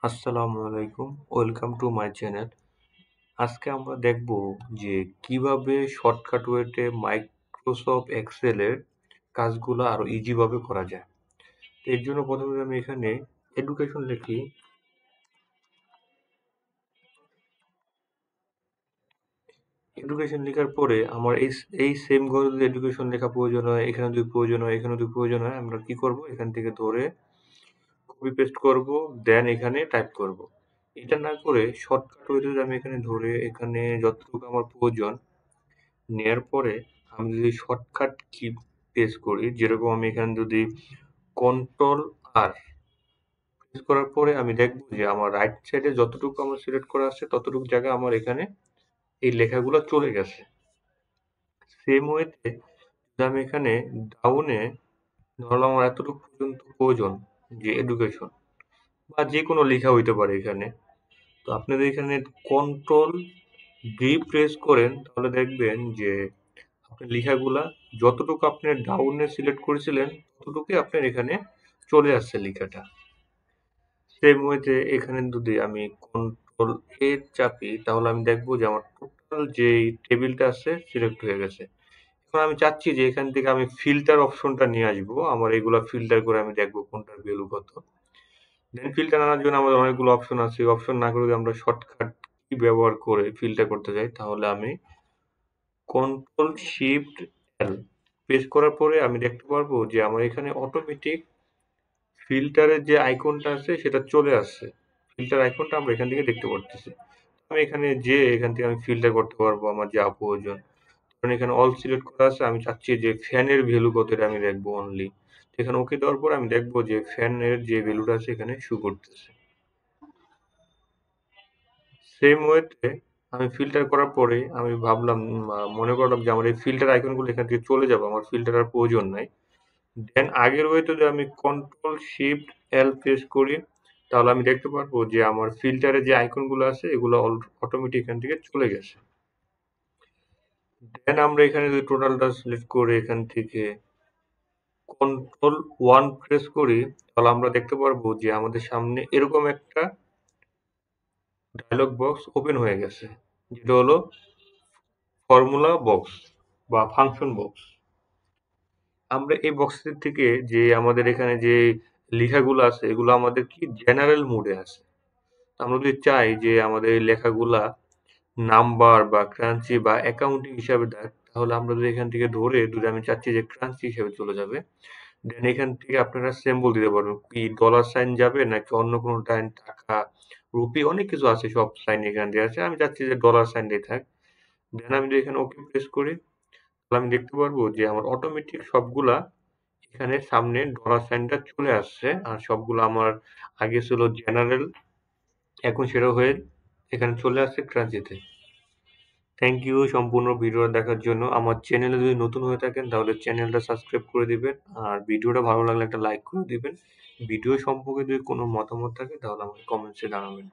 আসসালামু আলাইকুম। Welcome to my channel. আজকে আমরা দেখব যে কিভাবে শর্টকাট ওয়েতে মাইক্রোসফট এক্সেলের কাজগুলো আরো ইজি ভাবে করা যায়। এর জন্য প্রথমে আমি এখানে এডুকেশন লিখি। এডুকেশন লেখার পরে আমার এই সেম ঘরে যদি এডুকেশন লেখা প্রয়োজন হয়, এখানে যদি প্রয়োজন হয়, এখানে যদি প্রয়োজন হয়, আমরা কি করব? এখান থেকে ধরে কপি পেস্ট করব, দেন এখানে টাইপ করব। এটা না করে শর্টকাট ওয়েতে যদি আমি এখানে ধরে এখানে যতটুকু আমার প্রয়োজন নেয়ার পরে আমি যদি শর্টকাট কি প্রেস করি, যেরকম আমি এখানে যদি কন্ট্রোল আর প্রেস করার পরে আমি দেখব যে আমার রাইট সাইডে যতটুকু আমার সিলেক্ট করা আছে ততটুকু জায়গা আমার এখানে এই লেখাগুলো চলে গেছে। সেম ওয়েতে যদি আমি এখানে ডাউনে ধরলাম আমার এতটুকু পর্যন্ত প্রয়োজন, যে এডুকেশন বা যে কোনো লেখা হইতে পারে এখানে। তো আপনি যদি এখানে কন্ট্রোল ডি প্রেস করেন তাহলে দেখবেন যে আপনার লেখাগুলা যতটুকু আপনি ডাউনে সিলেক্ট করেছিলেন ততটুকুই আপনার এখানে চলে আসছে লেখাটা। সেম ওয়েতে এখানে যদি আমি কন্ট্রোল এ চাপি তাহলে আমি দেখবো যে আমার টোটাল যে টেবিলটা আছে সিলেক্ট হয়ে গেছে। এখন আমি চাচ্ছি যে এখান থেকে আমি ফিল্টার অপশনটা নিয়ে আসবো, আমার এগুলা ফিল্টার করে আমি দেখবো কোনটার ভ্যালু কত। দেন ফিল্টার আনার জন্য আমাদের অনেকগুলো অপশন আছে, অপশন না করে যদি আমরা শর্টকাট কি ব্যবহার করে ফিল্টার করতে চাই তাহলে আমি কন্ট্রোল শিফট এল প্রেস করার পরে আমি দেখতে পারবো যে আমার এখানে অটোমেটিক ফিল্টারের যে আইকনটা আছে সেটা চলে আসছে। ফিল্টার আইকনটা আমরা এখান থেকে দেখতে পারতেছি। আমি এখানে এখান থেকে আমি ফিল্টার করতে পারবো আমার যা প্রয়োজন। কারণ এখানে অল সিলেক্ট করা আছে, আমি চাচ্ছি যে ফ্যানের ভ্যালু কত এটা আমি দেখবো অনলি। এখানে ওকে দেওয়ার পর আমি দেখবো যে ফ্যানের যে ভ্যালুটা আছে এখানে শো করতেছে। সেম ওয়েতে আমি ফিল্টার করার পরে আমি ভাবলাম, মনে করলাম যে আমার এই ফিল্টার আইকনগুলো এখান থেকে চলে যাবে, আমার ফিল্টার আর প্রয়োজন নাই। দেন আগের ওয়েতে যদি আমি কন্ট্রোল শিফট এল প্রেস করি তাহলে আমি দেখতে পারবো যে আমার ফিল্টারে যে আইকনগুলো আছে এগুলো অটোমেটিক এখান থেকে চলে গেছে। দেন আমরা এখানে যদি টোটালটা সিলেক্ট করে এখান থেকে কন্ট্রোল ওয়ান প্রেস করি তাহলে আমরা দেখতে পারবো যে আমাদের সামনে এরকম একটা ডায়লগ বক্স ওপেন হয়ে গেছে, যেটা হলো ফর্মুলা বক্স বা ফাংশন বক্স। আমরা এই বক্সের থেকে যে আমাদের এখানে যে লেখাগুলো আছে এগুলো আমাদের কি জেনারেল মোডে আছে। আমরা যদি চাই যে আমাদের এই লেখাগুলা নাম্বার বা ক্রাঞ্চি বা অ্যাকাউন্টিং হিসাবে দেখ তাহলে আমরা যদি এখান থেকে ধরে যদি আমি চাচ্ছি যে ক্রাঞ্চি হিসাবে চলে যাবে, দেন এখান থেকে আপনারা সিম্বল দিতে পারবেন, কি ডলার সাইন যাবে নাকি অন্য কোনো টাইম টাকা, রুপি, অনেক কিছু আছে, সব সাইন এখান দিয়ে আছে। আমি চাচ্ছি যে ডলার সাইন দিয়ে থাক। দেন আমি যদি এখানে ওকে প্রেস করি তাহলে আমি দেখতে পারবো যে আমার অটোমেটিক সবগুলা এখানে সামনে ডলার সাইনটা চলে আসছে, আর সবগুলো আমার আগে ছিল জেনারেল, এখন সেটা হয়ে এখানে চলে আসছে ক্রাঞ্চিতে। থ্যাংক ইউ সম্পূর্ণ ভিডিওটা দেখার জন্য। আমার চ্যানেলে যদি নতুন হয়ে থাকেন তাহলে চ্যানেলটা সাবস্ক্রাইব করে দিবেন, আর ভিডিওটা ভালো লাগলে একটা লাইক করে দিবেন। ভিডিও সম্পর্কে যদি কোনো মতামত থাকে তাহলে আমাকে কমেন্টসে জানাবেন।